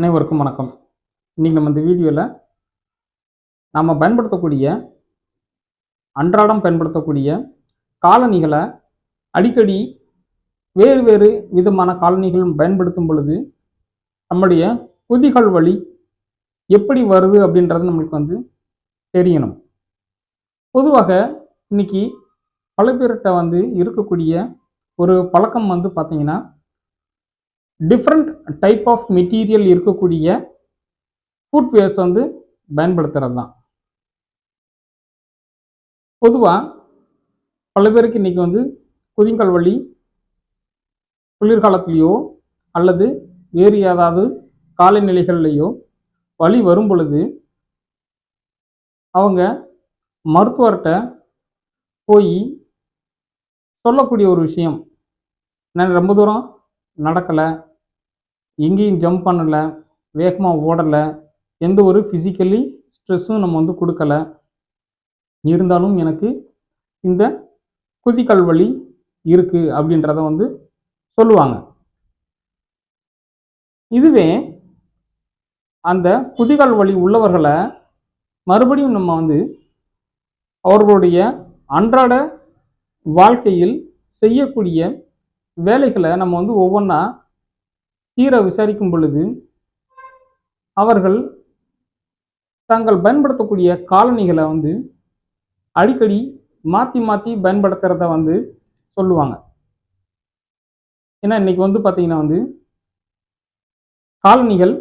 அனைவருக்கும் வணக்கம். இன்றைக்கி நம்ம இந்த வீடியோவில் நாம் அன்றாடம் பயன்படுத்தக்கூடிய காலணிகளை அடிக்கடி வேறு வேறு விதமான காலணிகள் பயன்படுத்தும் பொழுது நம்முடைய குதிகால் வலி எப்படி வருது அப்படின்றது நம்மளுக்கு தெரியணும். பொதுவாக இன்னைக்கு பல பேர்கிட்ட இருக்கக்கூடிய ஒரு பழக்கம் பார்த்தீங்கன்னா, டிஃப்ரெண்ட் டைப் ஆஃப் மெட்டீரியல் இருக்கக்கூடிய ஃபுட்வேர்ஸ் பயன்படுத்துறது தான். பொதுவாக பல பேருக்கு இன்னைக்கு குதிங்கால் வலி குளிர்காலத்திலேயோ அல்லது வேறு ஏதாவது காலநிலைகள்லையோ வலி வரும் பொழுது அவங்க மருத்துவர்கிட்ட போய் சொல்லக்கூடிய ஒரு விஷயம், நான் ரொம்ப தூரம் நடக்கலை, எங்கேயும் ஜம்ப் பண்ணலை, வேகமாக ஓடலை, எந்த ஒரு ஃபிசிக்கலி ஸ்ட்ரெஸ்ஸும் நம்ம கொடுக்கலை, இருந்தாலும் எனக்கு இந்த குதிகால் வலி இருக்குது அப்படின்றத சொல்லுவாங்க. இதுவே அந்த குதிகால் வலி உள்ளவர்களை மறுபடியும் நம்ம அவர்களுடைய அன்றாட வாழ்க்கையில் செய்யக்கூடிய வேலைகளை நம்ம ஒவ்வொன்றா தீர விசாரிக்கும் பொழுது அவர்கள் தாங்கள் பயன்படுத்தக்கூடிய காலணிகளை அடிக்கடி மாற்றி மாற்றி பயன்படுத்துகிறத சொல்லுவாங்க. ஏன்னா இன்னைக்கு பார்த்தீங்கன்னா காலணிகள்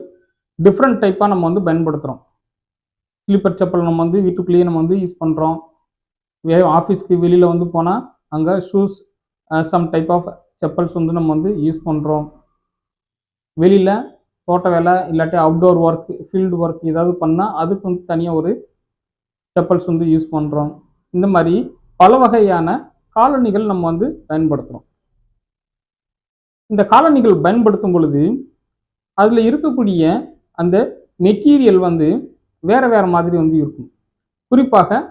டிஃப்ரெண்ட் டைப்பாக நம்ம பயன்படுத்துகிறோம். ஸ்லீப்பர் செப்பல் நம்ம வீட்டுக்குள்ளேயே நம்ம யூஸ் பண்ணுறோம். ஆஃபீஸ்க்கு வெளியில் போனால் அங்கே shoes, some type of chappals நம்ம யூஸ் பண்ணுறோம். வெளியில் தோட்ட வேலை இல்லாட்டி அவுட்டோர் ஒர்க், ஃபீல்டு ஒர்க் ஏதாவது பண்ணால் அதுக்கு தனியாக ஒரு செப்பல்ஸ் யூஸ் பண்ணுறோம். இந்த மாதிரி பல வகையான காலணிகள் நம்ம பயன்படுத்துகிறோம். இந்த காலணிகள் பயன்படுத்தும் பொழுது அதில் இருக்கக்கூடிய அந்த மெட்டீரியல் வேறு வேறு மாதிரி இருக்கும். குறிப்பாக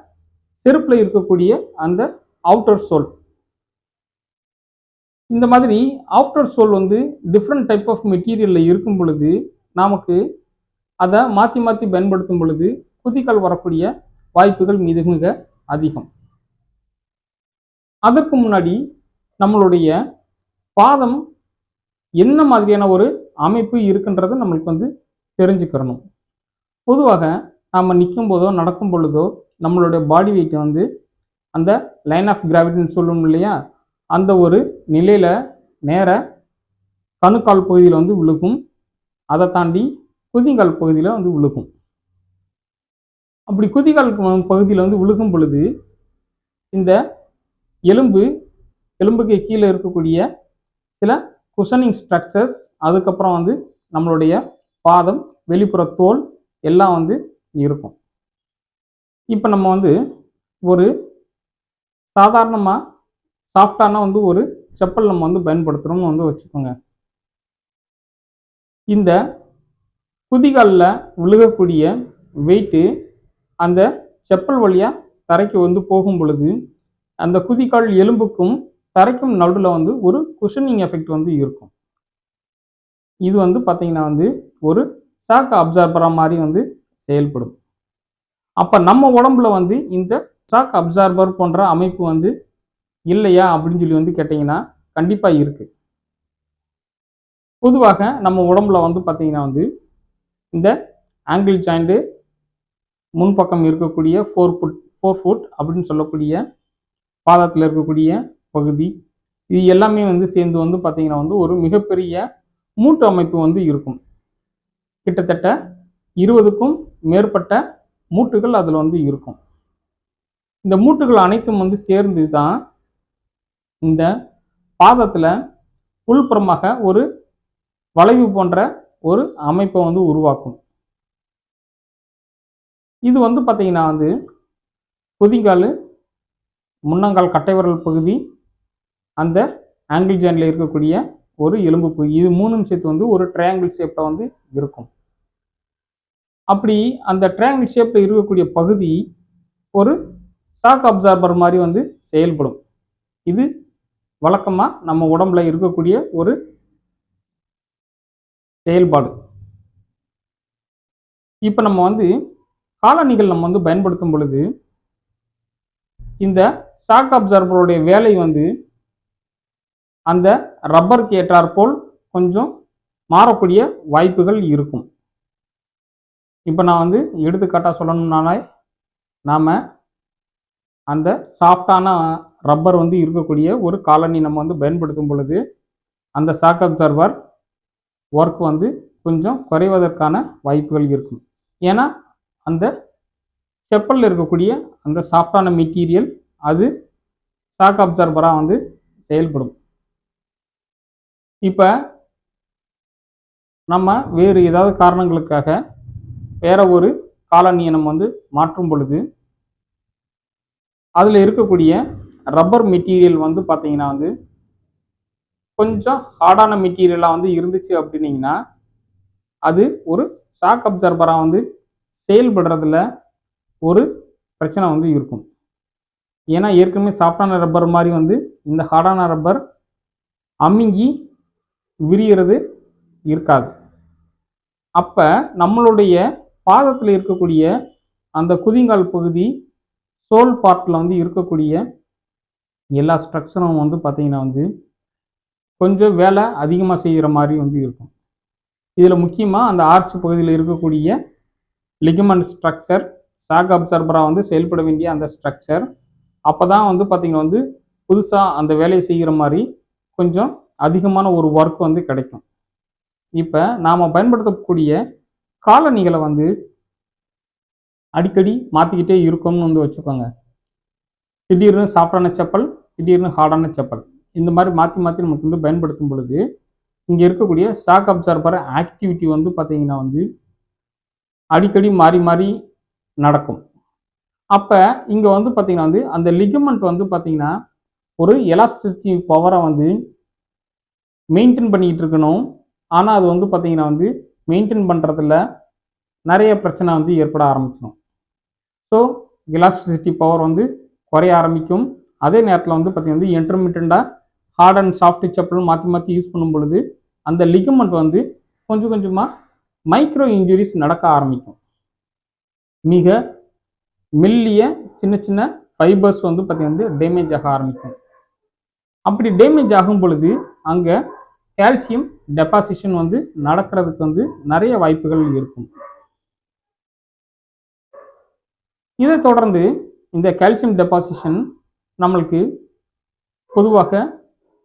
செருப்பில் இருக்கக்கூடிய அந்த அவுட்டர் சோல், இந்த மாதிரி outer sole different type of மெட்டீரியலில் இருக்கும் பொழுது நமக்கு அதை மாற்றி மாற்றி பயன்படுத்தும் பொழுது குதிகால் வரக்கூடிய வாய்ப்புகள் மிக மிக அதிகம். அதற்கு முன்னாடி நம்மளுடைய பாதம் என்ன மாதிரியான ஒரு அமைப்பு இருக்குன்றதை நம்மளுக்கு தெரிஞ்சுக்கிறணும். பொதுவாக நாம் நிற்கும் போதோ நடக்கும் பொழுதோ நம்மளுடைய பாடி வெயிட் அந்த லைன் ஆஃப் கிராவிட்டின்னு சொல்லணும் இல்லையா, அந்த ஒரு நிலையில் நேர கணுக்கால் பகுதியில் விழுகும். அதை தாண்டி குதிங்கால் பகுதியில் விழுகும். அப்படி குதிகால் பகுதியில் விழுகும் பொழுது இந்த எலும்புக்கு கீழே இருக்கக்கூடிய சில குஷனிங் ஸ்ட்ரக்சர்ஸ், அதுக்கப்புறம் நம்மளுடைய பாதம், வெளிப்புற தோல் எல்லாம் இருக்கும். இப்போ நம்ம ஒரு சாதாரணமாக சாஃப்டான ஒரு செப்பல் நம்ம பயன்படுத்துகிறோம்னு வச்சுக்கோங்க. இந்த குதிகாலில் விழுகக்கூடிய வெயிட்டு அந்த செப்பல் வழியாக தரைக்கு போகும் பொழுது அந்த குதிகால் எலும்புக்கும் தரைக்கும் நடுவில் ஒரு குஷனிங் எஃபெக்ட் இருக்கும். இது பார்த்தீங்கன்னா ஒரு ஷாக் அப்சார்பராக மாதிரி செயல்படும். அப்போ நம்ம உடம்புல இந்த ஷாக் அப்சார்பர் போன்ற அமைப்பு இல்லையா அப்படின்னு சொல்லி கேட்டிங்கன்னா கண்டிப்பாக இருக்குது. பொதுவாக நம்ம உடம்புல பார்த்தீங்கன்னா இந்த ஆங்கிள் ஜாயிண்ட்டு, முன்பக்கம் இருக்கக்கூடிய ஃபோர் ஃபுட் அப்படின்னு சொல்லக்கூடிய பாதத்தில் இருக்கக்கூடிய பகுதி, இது எல்லாமே சேர்ந்து பார்த்தீங்கன்னா ஒரு மிகப்பெரிய மூட்டு அமைப்பு இருக்கும். கிட்டத்தட்ட 20க்கும் மேற்பட்ட மூட்டுகள் அதில் இருக்கும். இந்த மூட்டுகள் அனைத்தும் சேர்ந்து தான் இந்த பாதத்தில் உள்புறமாக ஒரு வளைவு போன்ற ஒரு அமைப்பை உருவாக்கும். இது பார்த்தீங்கன்னா குதிங்கால், முன்னங்கால் கட்டைவிரல் பகுதி, அந்த ஆங்கிள் ஜாயிண்டில் இருக்கக்கூடிய ஒரு எலும்பு பகுதி, இது மூணும் சேர்த்து ஒரு ட்ரையாங்கிள் ஷேப்பில் இருக்கும். அப்படி அந்த ட்ரையாங்கிள் ஷேப்பில் இருக்கக்கூடிய பகுதி ஒரு ஷாக் அப்சார்பர் மாதிரி செயல்படும். இது வழக்கமாக நம்ம உடம்புல இருக்கக்கூடிய ஒரு செயல்பாடு. இப்போ நம்ம வந்து காலணிகள் நம்ம வந்து பயன்படுத்தும் பொழுது இந்த ஷாக் அப்சர்வருடைய வேலை வந்து அந்த ரப்பருக்கு ஏற்றாற்போல் கொஞ்சம் மாறக்கூடிய வாய்ப்புகள் இருக்கும். இப்போ நான் வந்து எடுத்துக்காட்டாக சொல்லணும்னாலே நாம் அந்த சாஃப்டான ரப்பர் வந்து இருக்கக்கூடிய ஒரு காலனி நம்ம வந்து பயன்படுத்தும் பொழுது அந்த ஷாக் அப்சர்வர் ஒர்க் வந்து கொஞ்சம் குறைவதற்கான வாய்ப்புகள் இருக்கும். ஏன்னா அந்த செப்பலில் இருக்கக்கூடிய அந்த சாஃப்டான மெட்டீரியல் அது ஷாக் அப்சர்வராக வந்து செயல்படும். இப்போ நம்ம வேறு ஏதாவது காரணங்களுக்காக வேற ஒரு காலனியை நம்ம வந்து மாற்றும் பொழுது அதில் இருக்கக்கூடிய ரப்பர் மெட்டீரியல் வந்து பார்த்தீங்கன்னா வந்து கொஞ்சம் ஹார்டான மெட்டீரியலாக வந்து இருந்துச்சு அப்படின்னீங்கன்னா அது ஒரு ஷாக் அப்சர்வராக வந்து செயல்படுறதுல ஒரு பிரச்சனை வந்து இருக்கும். ஏன்னா ஏற்கனவே சாஃப்டான ரப்பர் மாதிரி வந்து இந்த ஹார்டான ரப்பர் அமுங்கி விரிகிறது இருக்காது. அப்போ நம்மளுடைய பாதத்தில் இருக்கக்கூடிய அந்த குதிங்கால் பகுதி சோல் பார்ட்டில் வந்து இருக்கக்கூடிய எல்லா ஸ்ட்ரக்சரும் வந்து பார்த்தீங்கன்னா வந்து கொஞ்சம் வேலை அதிகமாக செய்கிற மாதிரி வந்து இருக்கும். இதில் முக்கியமாக அந்த ஆர்ச் பகுதியில் இருக்கக்கூடிய லிகமெண்ட் ஸ்ட்ரக்சர் ஷாக் அப்சர்வராக வந்து செயல்பட வேண்டிய அந்த ஸ்ட்ரக்சர் அப்போ தான் வந்து பார்த்திங்கன்னா வந்து புதுசாக அந்த வேலையை செய்கிற மாதிரி கொஞ்சம் அதிகமான ஒரு ஒர்க் வந்து கிடைக்கும். இப்போ நாம் பயன்படுத்தக்கூடிய காலணிகளை வந்து அடிக்கடி மாற்றிக்கிட்டே இருக்கோம்னு வந்து வச்சுக்கோங்க. திடீர்னு சாஃப்டான செப்பல், திடீர்னு ஹார்டான செப்பல், இந்த மாதிரி மாற்றி மாற்றி நமக்கு வந்து பயன்படுத்தும் பொழுது இங்கே இருக்கக்கூடிய ஷாக் அப்சர்வர் ஆக்டிவிட்டி வந்து பார்த்திங்கன்னா வந்து அடிக்கடி மாறி மாறி நடக்கும். அப்போ இங்கே வந்து பார்த்திங்கன்னா வந்து அந்த லிகமெண்ட் வந்து பார்த்திங்கன்னா ஒரு எலாஸ்டிசிட்டி பவரை வந்து மெயின்டைன் பண்ணிக்கிட்டு இருக்கணும். ஆனால் அது வந்து பார்த்திங்கன்னா வந்து மெயின்டைன் பண்ணுறதுல நிறைய பிரச்சனை வந்து ஏற்பட ஆரம்பிச்சிடும். ஸோ எலாஸ்டிசிட்டி பவர் வந்து குறைய ஆரம்பிக்கும். அதே நேரத்தில் வந்து பார்த்திங்கன்னா வந்து இன்டர்மீடியண்டாக ஹார்ட் அண்ட் சாஃப்ட் செப்பல் மாற்றி மாற்றி யூஸ் பண்ணும் பொழுது அந்த லிகமெண்ட் வந்து கொஞ்சம் கொஞ்சமாக மைக்ரோ இன்ஜுரிஸ் நடக்க ஆரம்பிக்கும். மிக மெல்லிய சின்ன சின்ன ஃபைபர்ஸ் வந்து பார்த்திங்கன்னா வந்து டேமேஜ் ஆக ஆரம்பிக்கும். அப்படி டேமேஜ் ஆகும் பொழுது அங்கே கால்சியம் டெபாசிஷன் வந்து நடக்கிறதுக்கு வந்து நிறைய வாய்ப்புகள் இருக்கும். இதை தொடர்ந்து இந்த கால்சியம் டெபாசிஷன் நம்மளுக்கு பொதுவாக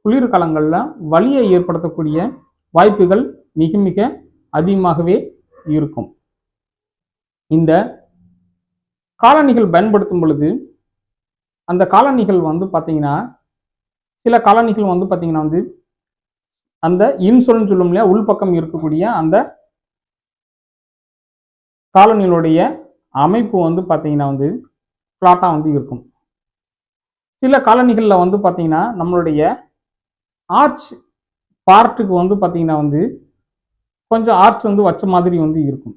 குளிர்காலங்களில் வலியை ஏற்படுத்தக்கூடிய வாய்ப்புகள் மிக மிக அதிகமாகவே இருக்கும். இந்த காலணிகள் பயன்படுத்தும் பொழுது அந்த காலணிகள் வந்து பார்த்தீங்கன்னா சில காலணிகள் வந்து பார்த்தீங்கன்னா வந்து அந்த இன்சோல்னு சொல்லும் இல்லையா, உள்பக்கம் இருக்கக்கூடிய அந்த காலணிகளுடைய அமைப்பு வந்து பார்த்தீங்கன்னா வந்து ஃப்ளாட்டாக வந்து இருக்கும். சில காலணிகளில் வந்து பார்த்தீங்கன்னா நம்மளுடைய ஆர்ச் பார்ட்டுக்கு வந்து பார்த்தீங்கன்னா வந்து கொஞ்சம் ஆர்ச் வந்து வச்ச மாதிரி வந்து இருக்கும்.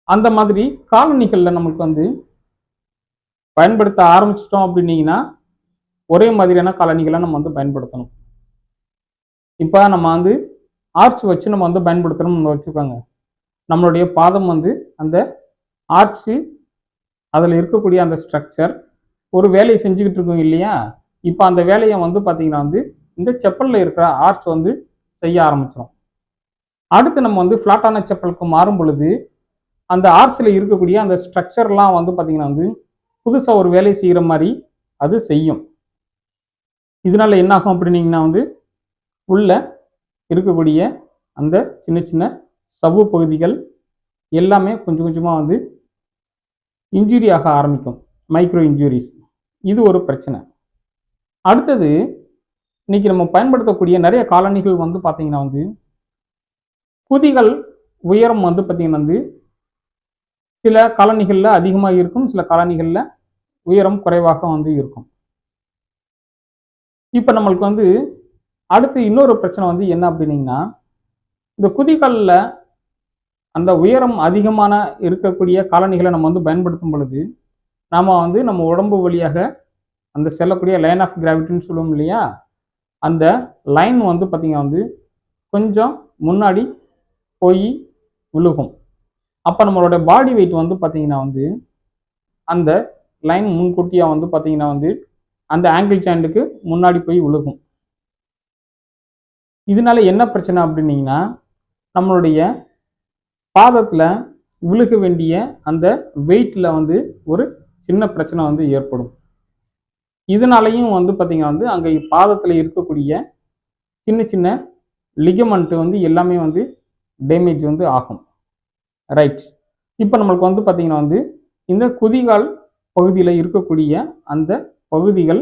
அந்த மாதிரி காலணிகளில் நமக்கு வந்து பயன்படுத்த ஆரம்பிச்சிட்டோம் அப்படின்னீங்கன்னா ஒரே மாதிரியான காலணிகளை நம்ம வந்து பயன்படுத்தணும். இப்போ நம்ம வந்து ஆர்ச் வச்சு நம்ம வந்து பயன்படுத்தணும்னு வச்சுக்கோங்க. நம்மளுடைய பாதம் வந்து அந்த ஆர்ச்சு அதில் இருக்கக்கூடிய அந்த ஸ்ட்ரக்சர் ஒரு வேலையை செஞ்சுக்கிட்டு இருக்கோம் இல்லையா, இப்போ அந்த வேலையை வந்து பார்த்தீங்கன்னா வந்து இந்த செப்பலில் இருக்கிற ஆர்ச் வந்து செய்ய ஆரம்பிச்சிடும். அடுத்து நம்ம வந்து ஃப்ளாட்டான செப்பலுக்கு மாறும் பொழுது அந்த ஆர்ச்சில் இருக்கக்கூடிய அந்த ஸ்ட்ரக்சர்லாம் வந்து பார்த்தீங்கன்னா வந்து புதுசாக ஒரு வேலையை செய்கிற மாதிரி அது செய்யும். இதனால என்ன ஆகும் அப்படின்னீங்கன்னா வந்து உள்ள இருக்கக்கூடிய அந்த சின்ன சின்ன சவ்வு பகுதிகள் எல்லாமே கொஞ்சம் கொஞ்சமாக வந்து இன்ஜுரி ஆக ஆரம்பிக்கும், மைக்ரோ இன்ஜுரிஸ். இது ஒரு பிரச்சனை. அடுத்தது இன்னைக்கு நம்ம பயன்படுத்தக்கூடிய நிறைய காலணிகள் வந்து பார்த்தீங்கன்னா வந்து குதிகள் உயரம் வந்து பார்த்தீங்கன்னா வந்து சில காலணிகளில் அதிகமாக இருக்கும், சில காலணிகளில் உயரம் குறைவாக வந்து இருக்கும். இப்போ நம்மளுக்கு வந்து அடுத்து இன்னொரு பிரச்சனை வந்து என்ன அப்படின்னீங்கன்னா இந்த குதிகளில் அந்த உயரம் அதிகமான இருக்கக்கூடிய காலணிகளை நம்ம வந்து பயன்படுத்தும் பொழுது நாம் வந்து நம்ம உடம்பு வழியாக அந்த செல்லக்கூடிய லைன் ஆஃப் கிராவிட்டின்னு சொல்லுவோம் இல்லையா, அந்த லைன் வந்து பார்த்திங்கன்னா வந்து கொஞ்சம் முன்னாடி போய் விழுகும். அப்போ நம்மளோட பாடி வெயிட் வந்து பார்த்தீங்கன்னா வந்து அந்த லைன் முன்கூட்டியாக வந்து பார்த்தீங்கன்னா வந்து அந்த ஆங்கிள் ஜாயிண்ட்டுக்கு முன்னாடி போய் விழுகும். இதனால என்ன பிரச்சனை அப்படின்னீங்கன்னா, நம்மளுடைய பாதத்தில் விழுக வேண்டிய அந்த வெயிட்டில் வந்து ஒரு சின்ன பிரச்சனை வந்து ஏற்படும். இதனாலையும் வந்து பார்த்தீங்கன்னா வந்து அங்கே பாதத்தில் இருக்கக்கூடிய சின்ன சின்ன லிகமெண்ட் வந்து எல்லாமே வந்து டேமேஜ் வந்து ஆகும். ரைட். இப்போ நம்மளுக்கு வந்து பார்த்தீங்கன்னா வந்து இந்த குதிகால் பகுதியில் இருக்கக்கூடிய அந்த பகுதிகள்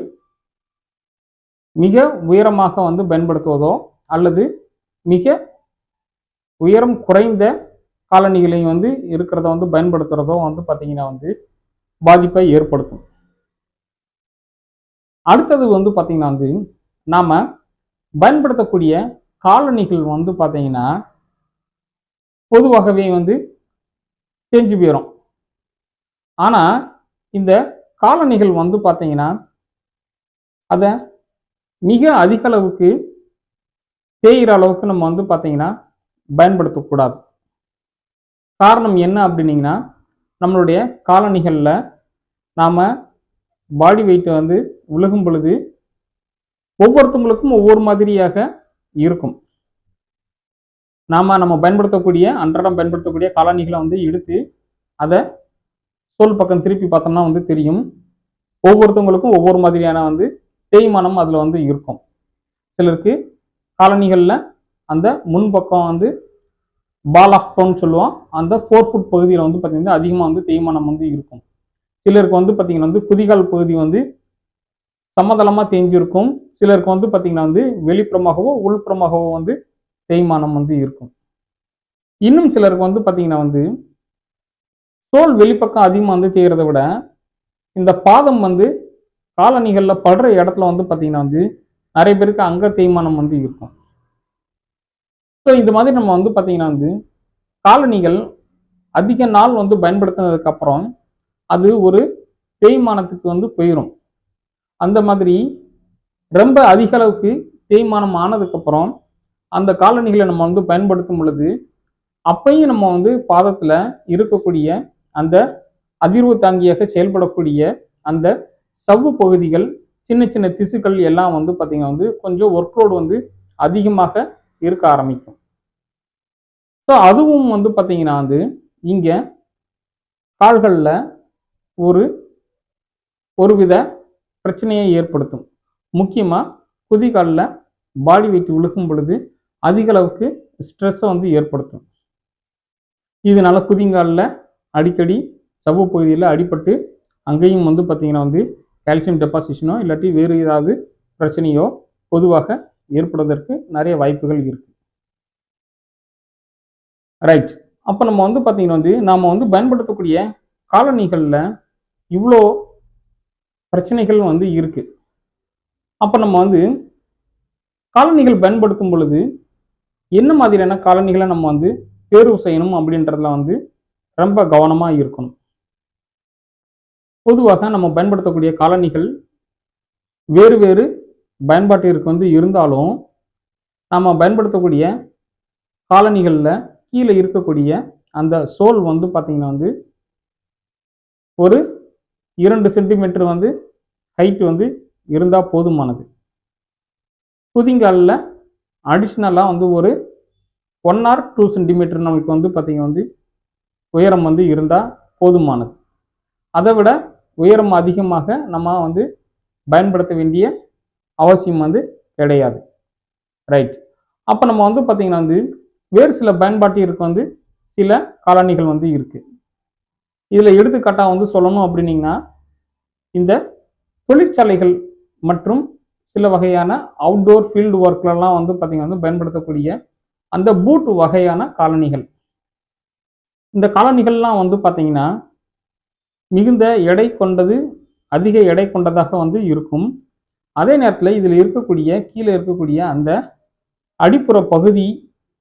மிக உயரமாக வந்து பயன்படுத்துவதோ அல்லது மிக உயரம் குறைந்த காலணிகளையும் வந்து இருக்கிறத வந்து பயன்படுத்துறதோ வந்து பார்த்தீங்கன்னா வந்து பாதிப்பை ஏற்படுத்தும். அடுத்தது வந்து பார்த்தீங்கன்னா வந்து நாம பயன்படுத்தக்கூடிய காலணிகள் வந்து பார்த்தீங்கன்னா பொதுவாகவே வந்து தேஞ்சு போயிடும். ஆனால் இந்த காலணிகள் வந்து பார்த்தீங்கன்னா அதை மிக அதிக அளவுக்கு தேயிற அளவுக்கு நம்ம வந்து பார்த்தீங்கன்னா பயன்படுத்தக்கூடாது. காரணம் என்ன அப்படின்னீங்கன்னா, நம்மளுடைய காலணிகளில் நாம் பாடி வெயிட்டை வந்து விழுகும் பொழுது ஒவ்வொருத்தவங்களுக்கும் ஒவ்வொரு மாதிரியாக இருக்கும். நம்ம பயன்படுத்தக்கூடிய அன்றாடம் பயன்படுத்தக்கூடிய காலணிகளை வந்து எடுத்து அதை தோல் பக்கம் திருப்பி பார்த்தோம்னா வந்து தெரியும். ஒவ்வொருத்தவங்களுக்கும் ஒவ்வொரு மாதிரியான வந்து தேய்மானம் அதில் வந்து இருக்கும். சிலருக்கு காலணிகளில் அந்த முன்பக்கம் வந்து பால் ஆஃப் டோன் சொல்லுவோம், அந்த 4 ஃபுட் பகுதியில் வந்து பார்த்தீங்கன்னா அதிகமாக வந்து தேய்மானம் வந்து இருக்கும். சிலருக்கு வந்து பார்த்தீங்கன்னா வந்து குதிகால் பகுதி வந்து சமதளமாக தேஞ்சிருக்கும். சிலருக்கு வந்து பார்த்தீங்கன்னா வந்து வெளிப்புறமாகவோ உள்புறமாகவோ வந்து தேய்மானம் வந்து இருக்கும். இன்னும் சிலருக்கு வந்து பார்த்தீங்கன்னா வந்து தோல் வெளிப்பக்கம் அதிகமாக வந்து தேய்கிறத விட இந்த பாதம் வந்து காலணிகளில் படுற இடத்துல வந்து பார்த்தீங்கன்னா வந்து நிறைய பேருக்கு அங்க தேய்மானம் வந்து இருக்கும். ஸோ இந்த மாதிரி நம்ம வந்து பார்த்தீங்கன்னா வந்து காலணிகள் அதிக நாள் வந்து பயன்படுத்தினதுக்கு அப்புறம் அது ஒரு தேய்மானத்துக்கு வந்து போயிடும். அந்த மாதிரி ரொம்ப அதிக அளவுக்கு தேய்மானம் ஆனதுக்கப்புறம் அந்த காலணிகளை நம்ம வந்து பயன்படுத்தும் பொழுது அப்பையும் நம்ம வந்து பாதத்தில் இருக்கக்கூடிய அந்த அதிர்வு தாங்கியாக செயல்படக்கூடிய அந்த சவ்வு பகுதிகள் சின்ன சின்ன திசுக்கள் எல்லாம் வந்து பார்த்தீங்கன்னா வந்து கொஞ்சம் ஒர்க்லோடு வந்து அதிகமாக இருக்க ஆரம்பிக்கும். ஸோ அதுவும் வந்து பார்த்தீங்கன்னா வந்து இங்கே கால்களில் ஒருவித பிரச்சனையை ஏற்படுத்தும். முக்கியமாக குதிகாலில் பாடி வெயிட் விழுகும் பொழுது அதிக அளவுக்கு ஸ்ட்ரெஸ்ஸை வந்து ஏற்படுத்தும். இதனால குதிங்காலில் அடிக்கடி சவ்வு பகுதியில் அடிபட்டு அங்கேயும் வந்து பார்த்தீங்கன்னா வந்து கால்சியம் டெபாசிஷனோ இல்லாட்டி வேறு ஏதாவது பிரச்சனையோ பொதுவாக ஏற்படுவதற்கு நிறைய வாய்ப்புகள் இருக்கு. ரைட். அப்போ நம்ம வந்து பார்த்தீங்கன்னா வந்து நாம் வந்து பயன்படுத்தக்கூடிய காலணிகளில் இவ்வளோ பிரச்சனைகள் வந்து இருக்கு. அப்போ நம்ம வந்து காலணிகள் பயன்படுத்தும் பொழுது என்ன மாதிரியான காலணிகளை நம்ம வந்து தேர்வு செய்யணும் அப்படின்றதுல வந்து ரொம்ப கவனமாக இருக்கணும். பொதுவாக நம்ம பயன்படுத்தக்கூடிய காலணிகள் வேறு வேறு பயன்பாட்டிற்கு வந்து இருந்தாலும் நம்ம பயன்படுத்தக்கூடிய காலணிகளில் கீழே இருக்கக்கூடிய அந்த சோல் வந்து பார்த்தீங்கன்னா வந்து ஒரு 2 சென்டிமீட்டர் வந்து ஹைட் வந்து இருந்தால் போதுமானது. குதிங்காலில் அடிஷ்னலாக வந்து ஒரு 1 or 2 சென்டிமீட்டர் நமக்கு வந்து பார்த்தீங்கன்னா வந்து உயரம் வந்து இருந்தால் போதுமானது. அதை விட உயரம் அதிகமாக நம்ம வந்து பயன்படுத்த வேண்டிய அவசியம் வந்து கிடையாது. ரைட். அப்போ நம்ம வந்து பார்த்தீங்கன்னா வந்து வேறு சில பயன்பாட்டிற்கு வந்து சில காலணிகள் வந்து இருக்குது. இதில் எடுத்துக்காட்டாக வந்து சொல்லணும் அப்படின்னீங்கன்னா இந்த தொழிற்சாலைகள் மற்றும் சில வகையான அவுட்டோர் ஃபீல்டு ஒர்க்லலாம் வந்து பார்த்தீங்கன்னா வந்து பயன்படுத்தக்கூடிய அந்த பூட் வகையான காலணிகள். இந்த காலணிகள்லாம் வந்து பார்த்தீங்கன்னா மிகுந்த எடை கொண்டது, அதிக எடை கொண்டதாக வந்து இருக்கும். அதே நேரத்தில் இதில் இருக்கக்கூடிய கீழே இருக்கக்கூடிய அந்த அடிப்புற பகுதி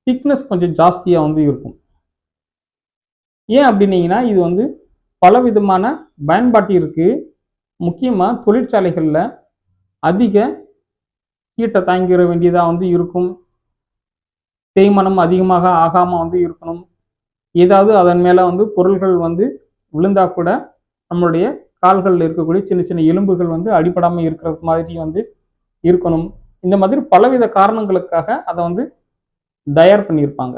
திக்னஸ் கொஞ்சம் ஜாஸ்தியாக வந்து இருக்கும். ஏன் அப்படின்னீங்கன்னா இது வந்து பலவிதமான பயன்பாட்டிற்கு முக்கியமாக தொழிற்சாலைகளில் அதிக ஹீட்டை தாங்கிட வேண்டியதாக வந்து இருக்கும். தேய்மானம் அதிகமாக ஆகாமல் வந்து இருக்கணும். ஏதாவது அதன் மேலே வந்து பொருள்கள் வந்து விழுந்தா கூட நம்மளுடைய கால்களில் இருக்கக்கூடிய சின்ன சின்ன எலும்புகள் வந்து அடிபடாமல் இருக்கிற மாதிரி வந்து இருக்கணும். இந்த மாதிரி பலவித காரணங்களுக்காக அதை வந்து தயார் பண்ணியிருப்பாங்க.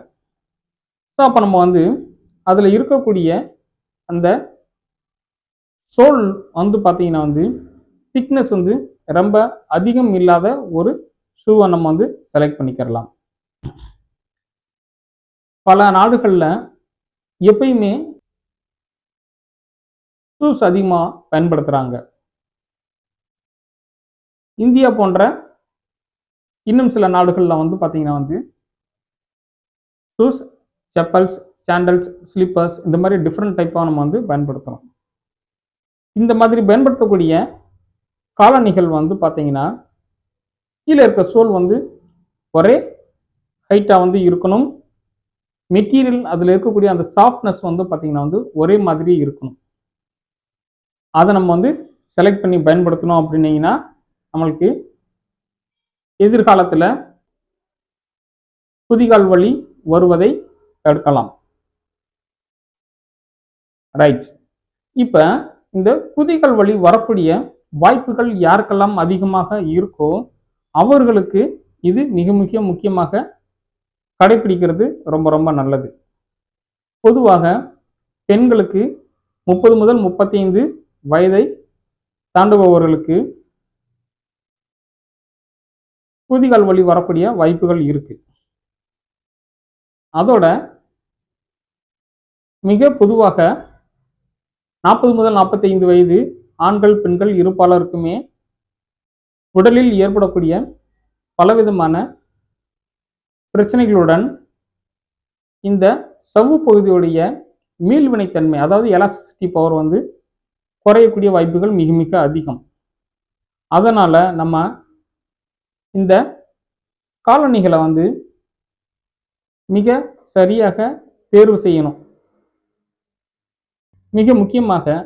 ஸோ அப்போ நம்ம வந்து அதில் இருக்கக்கூடிய அந்த சோல் வந்து பார்த்தீங்கன்னா வந்து திக்னஸ் வந்து ரொம்ப அதிகம் இல்லாத ஒரு ஷூவை நம்ம வந்து செலக்ட் பண்ணிக்கிறலாம். பல நாடுகளில் எப்பயுமே ஷூஸ் அதிகமாக பயன்படுத்துகிறாங்க. இந்தியா போன்ற இன்னும் சில நாடுகளில் வந்து பார்த்தீங்கன்னா வந்து ஷூஸ், செப்பல்ஸ், சாண்டல்ஸ், ஸ்லிப்பர்ஸ் இந்த மாதிரி டிஃப்ரெண்ட் டைப்பாக நம்ம வந்து பயன்படுத்துகிறோம். இந்த மாதிரி பயன்படுத்தக்கூடிய காலணிகள் வந்து பார்த்தீங்கன்னா கீழே இருக்க சோல் வந்து ஒரே ஹைட்டாக வந்து இருக்கணும். மெட்டீரியல் அதில் இருக்கக்கூடிய அந்த சாஃப்ட்னஸ் வந்து பார்த்தீங்கன்னா வந்து ஒரே மாதிரி இருக்கணும். அதை நம்ம வந்து செலக்ட் பண்ணி பயன்படுத்தணும் அப்படின்னீங்கன்னா நம்மளுக்கு எதிர்காலத்தில் குதிகால் வலி வருவதை தடுக்கலாம். ரைட். இப்போ இந்த குதிகால் வலி வரக்கூடிய வாய்ப்புகள் யாருக்கெல்லாம் அதிகமாக இருக்கோ அவர்களுக்கு இது மிக மிக முக்கியமாக கடைபிடிக்கிறது ரொம்ப ரொம்ப நல்லது. பொதுவாக பெண்களுக்கு 30 முதல் 35 வயதை தாண்டுபவர்களுக்கு குதிகால் வலி வரக்கூடிய வாய்ப்புகள் இருக்கு. அதோட மிக பொதுவாக 40 முதல் 45 வயது ஆண்கள் பெண்கள் இருப்பாளருக்குமே உடலில் ஏற்படக்கூடிய பலவிதமான பிரச்சனைகளுடன் இந்த சவ்வு பகுதியுடைய மீள்வினைத்தன்மை அதாவது எலாஸ்டிசிட்டி பவர் வந்து குறையக்கூடிய வாய்ப்புகள் மிக மிக அதிகம். அதனால நம்ம இந்த காலணிகளை வந்து மிக சரியாக தேர்வு செய்யணும். மிக முக்கியமாக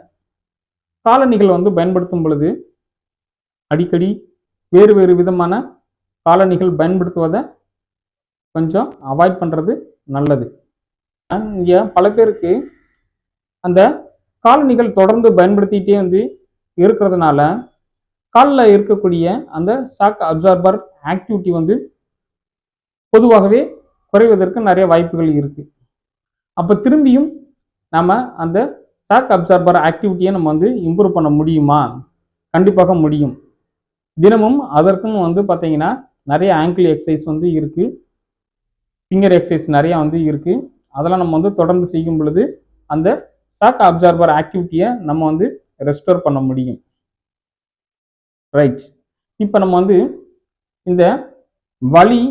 காலணிகள் வந்து பயன்படுத்தும் பொழுது அடிக்கடி வேறு வேறு விதமான காலணிகள் பயன்படுத்துவதை கொஞ்சம் அவாய்ட் பண்ணுறது நல்லது. இங்கே பல பேருக்கு அந்த காலணிகள் தொடர்ந்து பயன்படுத்திகிட்டே வந்து இருக்கிறதுனால காலில் இருக்கக்கூடிய அந்த ஷாக் அப்சார்பர் ஆக்டிவிட்டி வந்து பொதுவாகவே குறைவதற்கு நிறைய வாய்ப்புகள் இருக்குது. அப்போ திரும்பியும் நம்ம அந்த ஷாக் அப்சார்பர் ஆக்டிவிட்டியை நம்ம வந்து இம்ப்ரூவ் பண்ண முடியுமா? கண்டிப்பாக முடியும். தினமும் அதற்கும் வந்து பார்த்தீங்கன்னா நிறைய ஆங்கிள் எக்ஸசைஸ் வந்து இருக்குது, ஃபிங்கர் எக்ஸசைஸ் நிறையா வந்து இருக்குது. அதெல்லாம் நம்ம வந்து தொடர்ந்து செய்யும் பொழுது அந்த ஷாக் அப்சார்பர் ஆக்டிவிட்டியை நம்ம வந்து ரெஸ்டோர் பண்ண முடியும். ரைட். இப்போ நம்ம வந்து இந்த வலி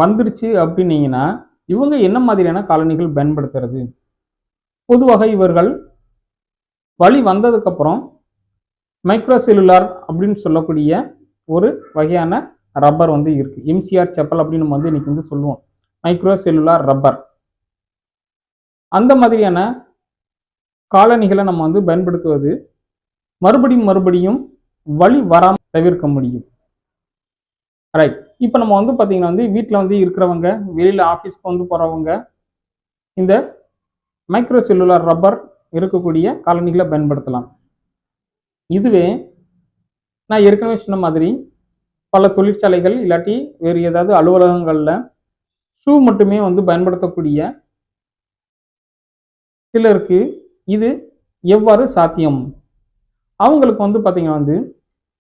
வந்துருச்சு அப்படின்னீங்கன்னா இவங்க என்ன மாதிரியான காலணிகள் பயன்படுத்துறது? பொதுவாக இவர்கள் வலி வந்ததுக்கப்புறம் மைக்ரோசெல்லுலார் அப்படின்னு சொல்லக்கூடிய ஒரு வகையான ரப்பர் வந்து இருக்கு. எம்சிஆர் செப்பல் அப்படின்னு நம்ம வந்து இன்னைக்கு வந்து சொல்லுவோம், மைக்ரோசெல்லுலார் ரப்பர். அந்த மாதிரியான காலணிகளை நம்ம வந்து பயன்படுத்துவது மறுபடியும் வலி வராமல் தவிர்க்க முடியும். ரைட். இப்போ நம்ம வந்து பார்த்தீங்கன்னா வந்து வீட்டில் வந்து இருக்கிறவங்க, வெளியில் ஆஃபீஸ்க்கு வந்து போகிறவங்க இந்த மைக்ரோசெல்லுலார் ரப்பர் இருக்கக்கூடிய காலணிகளை பயன்படுத்தலாம். இதுவே நான் ஏற்கனவே சொன்ன மாதிரி பல தொழிற்சாலைகள் இல்லாட்டி வேறு ஏதாவது அலுவலகங்களில் ஷூ மட்டுமே வந்து பயன்படுத்தக்கூடிய சிலருக்கு இது எவ்வாறு சாத்தியம்? அவங்களுக்கு வந்து பார்த்தீங்கன்னா வந்து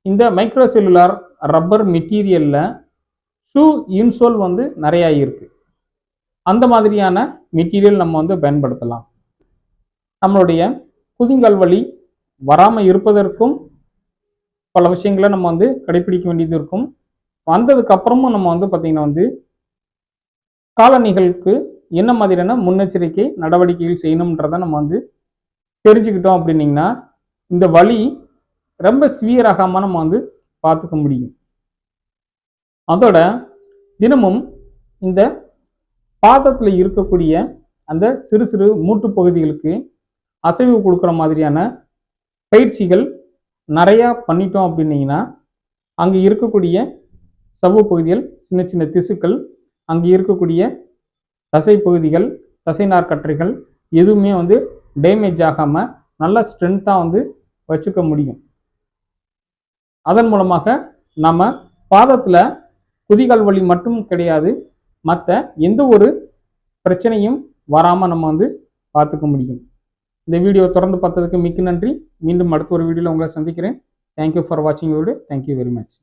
இந்த மைக்ரோசெல்லுலார் ரப்பர் மெட்டீரியலில் ஷூ இன்சோல் வந்து நிறையா இருக்குது. அந்த மாதிரியான மெட்டீரியல் நம்ம வந்து பயன்படுத்தலாம். நம்மளுடைய குதிங்கால் வலி வராமல் இருப்பதற்கும் பல விஷயங்களை நம்ம வந்து கடைபிடிக்க வேண்டியது இருக்கும். வந்ததுக்கு அப்புறமும் நம்ம வந்து பார்த்தீங்கன்னா வந்து காலணிகளுக்கு என்ன மாதிரியான முன்னெச்சரிக்கை நடவடிக்கைகள் செய்யணும்ன்றதை நம்ம வந்து தெரிஞ்சுக்கிட்டோம் அப்படின்னீங்கன்னா இந்த வலி ரொம்ப சிவியர் ஆகாமல் நம்ம வந்து பார்த்துக்க முடியும். அதோட தினமும் இந்த பாதத்தில் இருக்கக்கூடிய அந்த சிறு சிறு மூட்டு பகுதிகளுக்கு அசைவு கொடுக்குற மாதிரியான பயிற்சிகள் நிறையா பண்ணிட்டோம் அப்படின்னீங்கன்னா அங்கே இருக்கக்கூடிய சவ்வு பகுதிகள், சின்ன சின்ன திசுக்கள், அங்கே இருக்கக்கூடிய தசை பகுதிகள், தசை நார்க்கற்றைகள் எதுவுமே வந்து டேமேஜ் ஆகாமல் நல்ல ஸ்ட்ரென்த்தாக வந்து வச்சுக்க முடியும். அதன் மூலமாக நம்ம பாதத்தில் குதிகால் வலி மட்டும் கிடையாது, மற்ற எந்த ஒரு பிரச்சனையும் வராமல் நம்ம வந்து பார்த்துக்க முடியும். இந்த வீடியோ தொடர்ந்து பார்த்ததுக்கு மிக்க நன்றி. மீண்டும் அடுத்த ஒரு வீடியோவில் உங்களை சந்திக்கிறேன். தேங்க்யூ ஃபார் வாட்சிங் வீடியோ. Thank you very much.